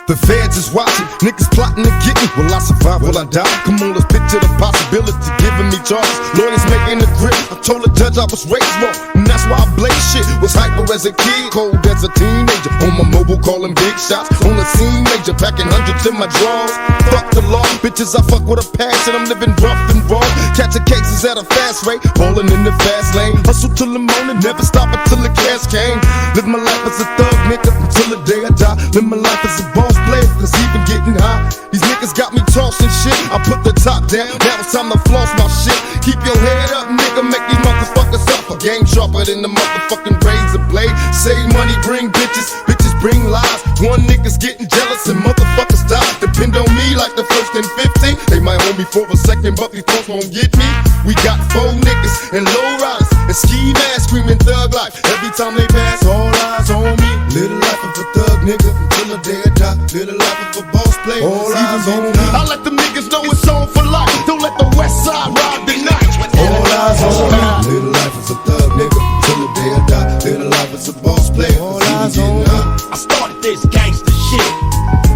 The feds is watching, niggas plotting to get me. Will I survive, will I die? Come on, let's picture the possibility giving me charges. Lawyers making the grip, I told the judge I was raised wrong, and that's why I blaze shit. Was hyper as a kid, cold as a teenager. On my mobile calling big shots, on the scene major, packing hundreds in my drawers. Fuck the law, bitches I fuck with a passion. I'm living rough and raw, catching cases at a fast rate, rolling in the fast lane. Hustle till the morning, never stop until the cash came. Live my life as a thug nigga until the day I die. Live my life as a boss player, cause he been getting high. These niggas got me tossing shit, I put the top down, now it's time to floss my shit. Keep your head up, nigga, make these motherfuckers suffer. Game sharper than the motherfucking razor blade. Save money, bring bitches, bitches bring lies. One nigga's getting jealous and motherfuckers die. Depend on me like the first and 15. They might hold me for a second, but these folks won't get me. We got 4 niggas and low riders and ski masks screaming thug life. Every time they pass, all eyes on me. Little life of a thug nigga until the day I die. Little life of a boss player, all eyes on me. I let the niggas know it's on for life. Don't let the west side ride the night. All eyes on me. Little life is a thug nigga till the day I die. Little life is a boss player, all eyes on me. I started this gangster shit,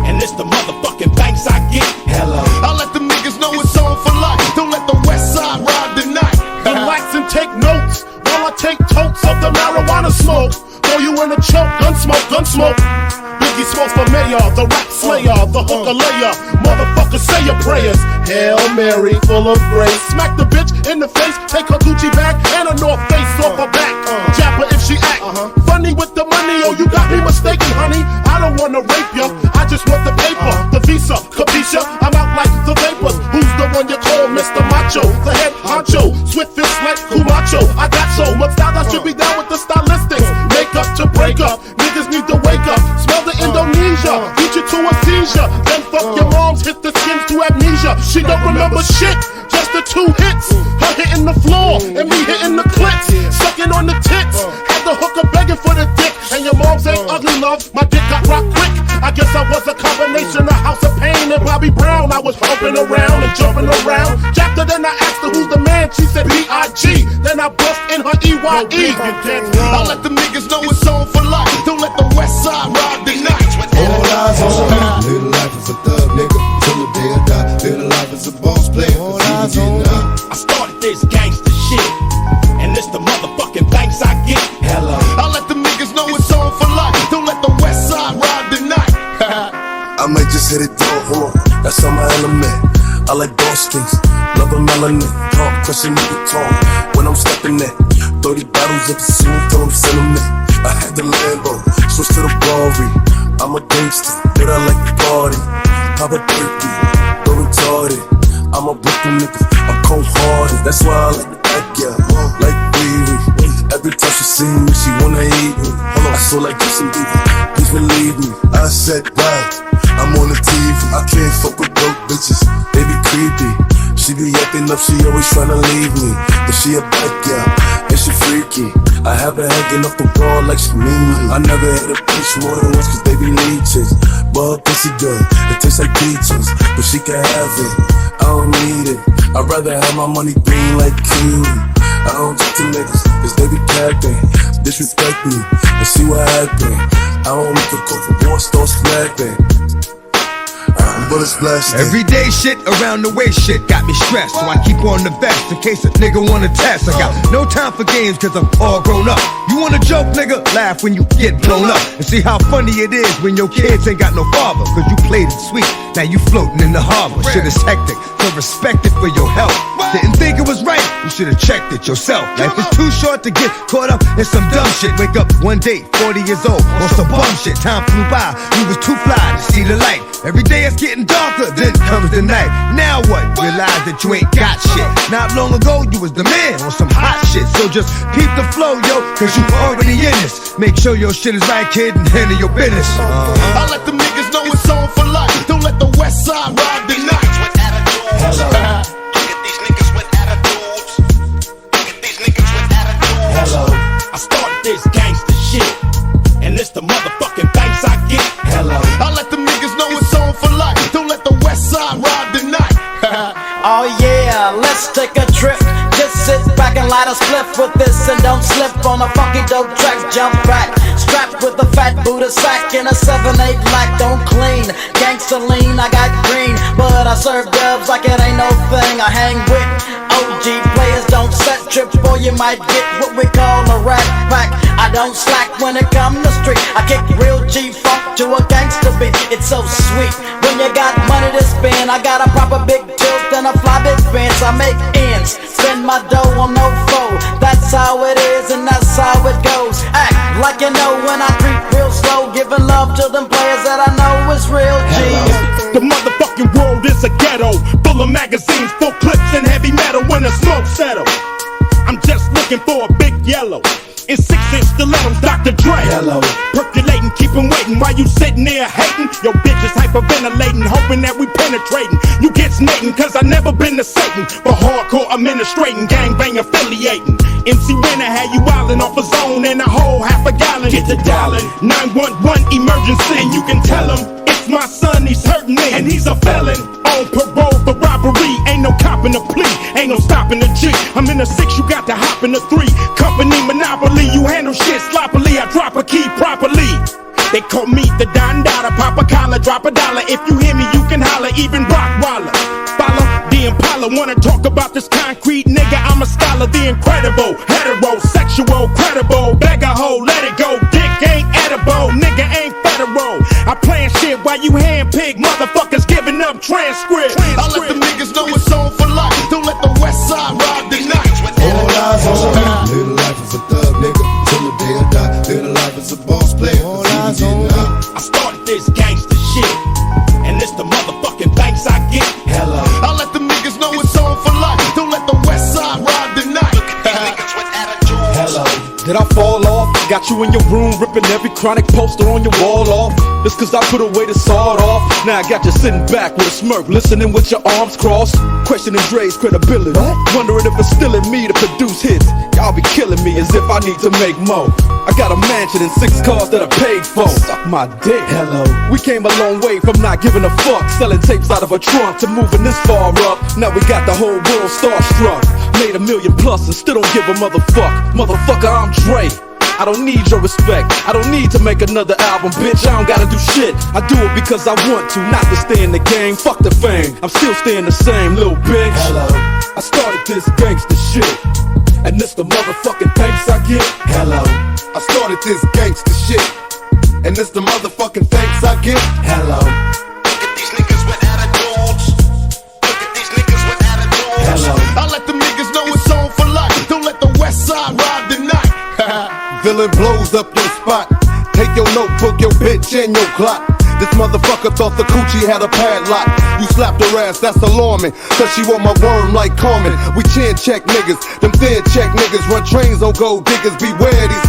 and it's the motherfucking banks I get. Hello. I let the niggas know it's on for life. Don't let the west side ride the night. Relax and take notes while I take totes of the marijuana smoke. Throw you in a choke, gun smoke, gun smoke. Biggie smokes for mayor, the rap slayer, the hooker layer. Motherfucker, say your prayers. Hail Mary, full of grace. Smack the bitch in the face, take her Gucci bag and a North Face off her back. Jab her if she act funny with the money. Oh, you got me mistaken, honey. I don't wanna rape ya, I just want the paper, the visa, capisha. I'm out like the vapors. Who's the one you call Mr. Macho? The head honcho, swift fist like Cumacho. I got so much style, I should be down with the stylistics. Make up to break up, niggas need to wake up. Smell the Indonesia, beat you to a seizure. Then fuck your moms, hit the skins to amnesia. She don't remember shit, just the 2 hits. Her hitting the floor, and me hitting the clits. Sucking on the tits, had the hooker begging for the dick. And your moms ain't ugly, love, my dick got rock quick. I guess I was a combination of House of Pain and Bobby Brown. I was humping around and jumping around. Jacked her, then I asked her who's the man. She said B.I.G. Then I bust in her E.Y.E. I let the niggas know it's on for life. Don't let the west side ride the night. All eyes on me. Little life is a thug nigga till the day I die. Little life is a boss player. All eyes on me. I started this gangster shit, and it's the motherfucking banks I get. Hello. I let the niggas know it's on for life. Don't let the west side ride the night. I might just hit it down, hold on, that's on my element. I like dark skins, love a melanin. Talk, crushing the guitar when I'm stepping in. 30 bottles of the scene, fill them cinnamon. I had the Lambo, switch to the Rari. I'm a gangster, but I like to party. Pop a turkey, go retarded. I'm a Brooklyn nigga, I'm cold-hearted. That's why I like the back, yeah, like Riri. Every time she see me, she wanna eat me. I feel like Justin Bieber, please believe me. I said, wow, I'm on the TV. I can't fuck with broke bitches, they be creepy. She be acting up, she always tryna leave me. But she a bad girl, and she freaky. I have her hanging off the wall like she need me. I never had a bitch more than once cause they be leeches. But her pussy good, it tastes like peaches. But she can have it, I don't need it. I'd rather have my money green like Cuban. I don't talk to niggas, cause they be capping. Disrespect me, and see what happen. I don't make a call for war, start slapping. Everyday shit around the way shit got me stressed, so I keep on the vest in case a nigga wanna test. I got no time for games cause I'm all grown up. You wanna joke, nigga? Laugh when you get blown up. And see how funny it is when your kids ain't got no father. Cause you played it sweet, now you floating in the harbor. Shit is hectic, so respect it for your health. Didn't think it was right, you should've checked it yourself. Life is too short to get caught up in some dumb shit. Wake up one day, 40 years old, on some bum shit. Time flew by, you was too fly to see the light. Every day it's getting darker, then comes the night. Now what? Realize that you ain't got shit. Not long ago you was the man on some hot shit. So just peep the flow, yo, cause you already in this. Make sure your shit is right, kid, and handle your business. I let the niggas know it's on for life. Don't let the west side ride the night. Hello. I started this gangster shit, and it's the motherfucking banks I get. Hello. I let the niggas know it's on for life. Don't let the west side ride the night. Oh yeah, let's take a trip. Just sit back and light a spliff with this and don't slip on a funky dope track. Jump back, strapped with a fat Buddha sack and a 7-8 lack. Don't clean, gangsta lean, I got green, but I serve dubs like it ain't no thing. I hang with OG players, don't set trip or you might get what we call a rat pack. I don't slack when it come to street. I kick real G-funk to a gangsta beat. It's so sweet when you got money to spend. I got a proper big tilt and a fly big Benz. I make ends, spend my dough on no foe. That's how it is and that's how it goes. Act like you know when I creep real slow, giving love to them players that I know is real G's. The motherfucking world is a ghetto, full of magazines, full clips and heavy metal when the smoke settle. I'm just looking for a big yellow in 6-inch stilettos, Dr. Dre. Hello. Percolating, keep 'em waiting while you sitting there hating. Your bitch is hyperventilating, hoping that we penetrating. You get snating, cause I never been to Satan. For hardcore administrating, gangbang affiliating. MC Winner had you wildin' off a zone and a whole half a gallon. Get the dialing, 911 emergency. And you can tell him, it's my son, he's hurting me. And he's a felon, on parole for robbery. Ain't no copping a plea, ain't no stopping the G. I'm in a 6, you got to hop in a 3. Company monopoly, you handle shit sloppily. I drop a key properly. They call me the Don Dada, pop a collar, drop a dollar. If you hear me, you can holler, even Rockwaller. Follow the Impala, wanna talk about this concrete nigga? I'm a scholar, the incredible, heterosexual, credible, beg a hoe, let it go. Dick ain't edible, nigga ain't federal. I plan shit while you handpick motherfuckers giving up transcripts. I let the niggas know it's on for life. Don't let the West Side ride the night. All eyes on me. Live the life as a thug nigga till the day I die. Live the life as a boss player. All eyes on me. I started this gangsta shit, and it's the motherfucking thanks I get. Hello. I let the niggas know it's on for life. Don't let the West Side ride the night. Hello. Did I fall off? Got you in your room ripping every chronic poster on your wall off. Just cause I put away the sawed off. Now I got you sitting back with a smirk, listening with your arms crossed, questioning Dre's credibility. Wondering if it's still in me to produce hits. Y'all be killing me as if I need to make more. I got a mansion and 6 cars that I paid for. Suck my dick. Hello. We came a long way from not giving a fuck, selling tapes out of a trunk to moving this far up. Now we got the whole world starstruck. Made $1 million plus and still don't give a motherfuck. Motherfucker, I'm Dre. I don't need your respect, I don't need to make another album, bitch, I don't gotta do shit. I do it because I want to, not to stay in the game. Fuck the fame, I'm still staying the same, little bitch. Hello. I started this gangsta shit, and this the motherfucking thanks I get. Hello. I started this gangsta shit, and this the motherfucking thanks I get. Hello. Look at these niggas with attitudes. Look at these niggas with attitudes. Hello. I let the niggas know it's on for life. Don't let the West Side ride the night. Villain blows up your spot. Take your notebook, your bitch, and your clock. This motherfucker thought the coochie had a padlock. You slapped her ass, that's alarming. Cause she want my worm like Carmen. We chin check niggas, them thin check niggas. Run trains on gold diggers, beware these